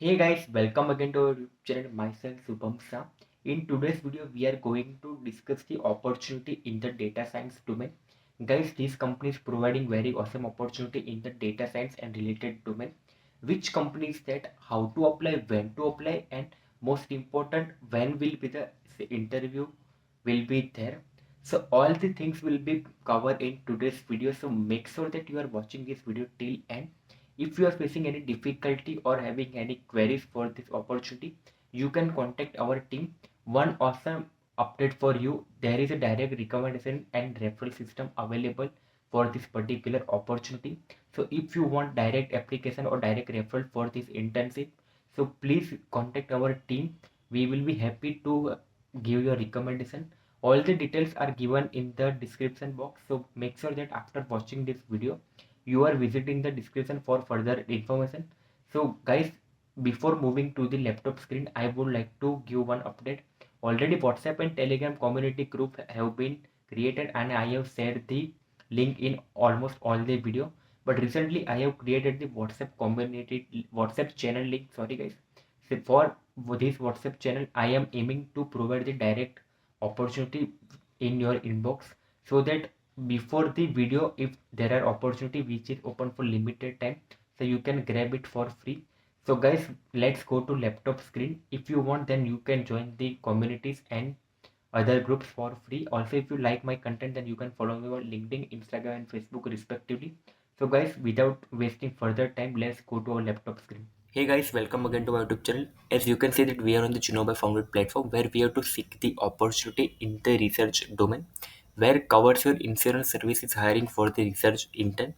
Hey guys, welcome again to our YouTube channel. Myself Shubham Y Shah. In today's video, we are going to discuss the opportunity in the data science domain. Guys, this company is providing very awesome opportunity in the data science and related domain. Which company is that? How to apply, when to apply, and most important, when will be the interview will be there. So all the things will be covered in today's video. So make sure that you are watching this video till end. If you are facing any difficulty or having any queries for this opportunity, you can contact our team. One awesome update for you, there is a direct recommendation and referral system available for this particular opportunity. So if you want direct application or direct referral for this internship, so please contact our team. We will be happy to give your recommendation. All the details are given in the description box. So make sure that after watching this video, you are visiting the description for further information. So guys, before moving to the laptop screen, I would like to give one update. Already WhatsApp and Telegram community group have been created and I have shared the link in almost all the video. But recently I have created the WhatsApp community WhatsApp channel link. Sorry guys. So for this WhatsApp channel, I am aiming to provide the direct opportunity in your inbox so that before the video, if there are opportunity which is open for limited time, so you can grab it for free. So guys, let's go to laptop screen. If you want, then you can join the communities and other groups for free. Also, if you like my content, then you can follow me on LinkedIn, Instagram and Facebook respectively. So guys, without wasting further time, let's go to our laptop screen. Hey guys, welcome again to our YouTube channel. As you can see that we are on the Genova Founded platform where we have to seek the opportunity in the research domain where covers your insurance services hiring for the research intern.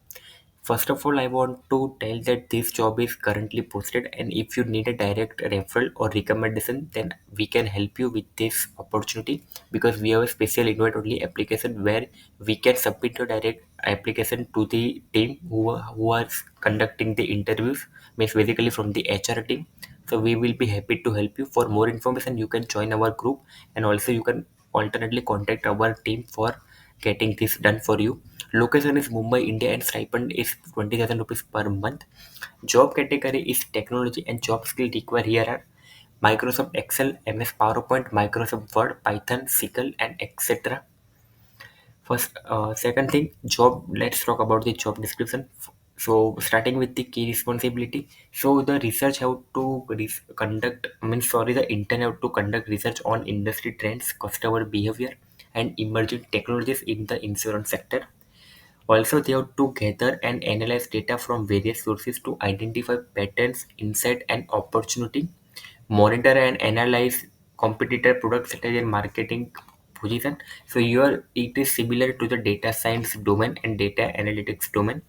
First of all, I want to tell that this job is currently posted, and if you need a direct referral or recommendation, then we can help you with this opportunity because we have a special invite only application where we can submit your direct application to the team who are conducting the interviews, means basically from the HR team. So we will be happy to help you. For more information, you can join our group, and also you can alternately contact our team for getting this done for you. Location is Mumbai, India, and stipend is 20,000 rupees per month. Job category is technology, and job skill required here are Microsoft Excel, MS PowerPoint, Microsoft Word, Python, SQL, and etc. Second thing, job. Let's talk about the job description. So, starting with the key responsibility. So, the research have to conduct. I mean, sorry, the intern have to conduct research on industry trends, customer behavior, and emerging technologies in the insurance sector. Also, they have to gather and analyze data from various sources to identify patterns, insight, and opportunity, monitor and analyze competitor product strategy and marketing position. So here it is similar to the data science domain and data analytics domain.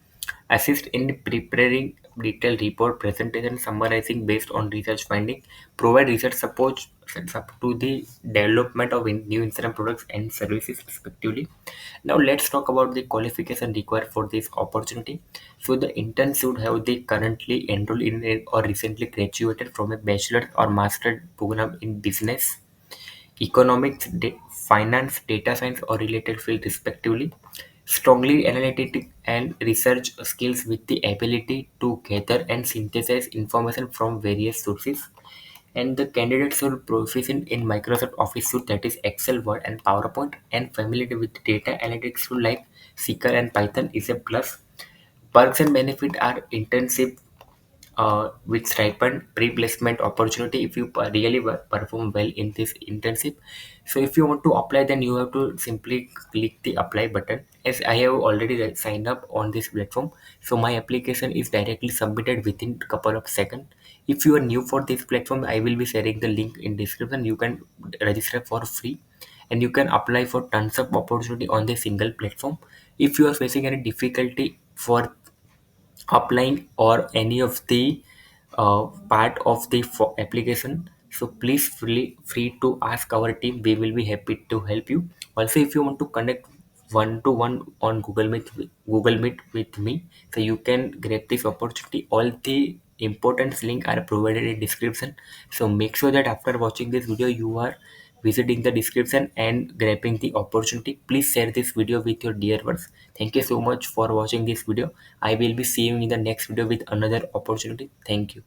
Assist in preparing detailed report presentation summarizing based on research finding. Provide research support to the development of new insurance products and services respectively. Now let's talk about the qualification required for this opportunity. So the intern should have the currently enrolled in or recently graduated from a bachelor or master program in business, economics, finance, data science, or related field respectively. Strongly analytic and research skills with the ability to gather and synthesize information from various sources. And the candidates are proficient in Microsoft Office suite, that is Excel, Word, and PowerPoint, and familiar with data analytics tool like SQL and Python is a plus. Perks and benefit are internship with stipend, pre-placement opportunity if you really perform well in this internship. So if you want to apply, then you have to simply click the apply button. As I have already signed up on this platform, so my application is directly submitted within a couple of seconds. If you are new for this platform, I will be sharing the link in description. You can register for free and you can apply for tons of opportunity on the single platform. If you are facing any difficulty for applying or any of the part of the application, so please free to ask our team. We will be happy to help you. Also, if you want to connect one to one on Google Meet with me, so you can grab this opportunity. All the important link are provided in description. So make sure that after watching this video you are visiting the description and grabbing the opportunity. Please share this video with your dear ones. Thank you so much for watching this video. I will be seeing you in the next video with another opportunity. Thank you.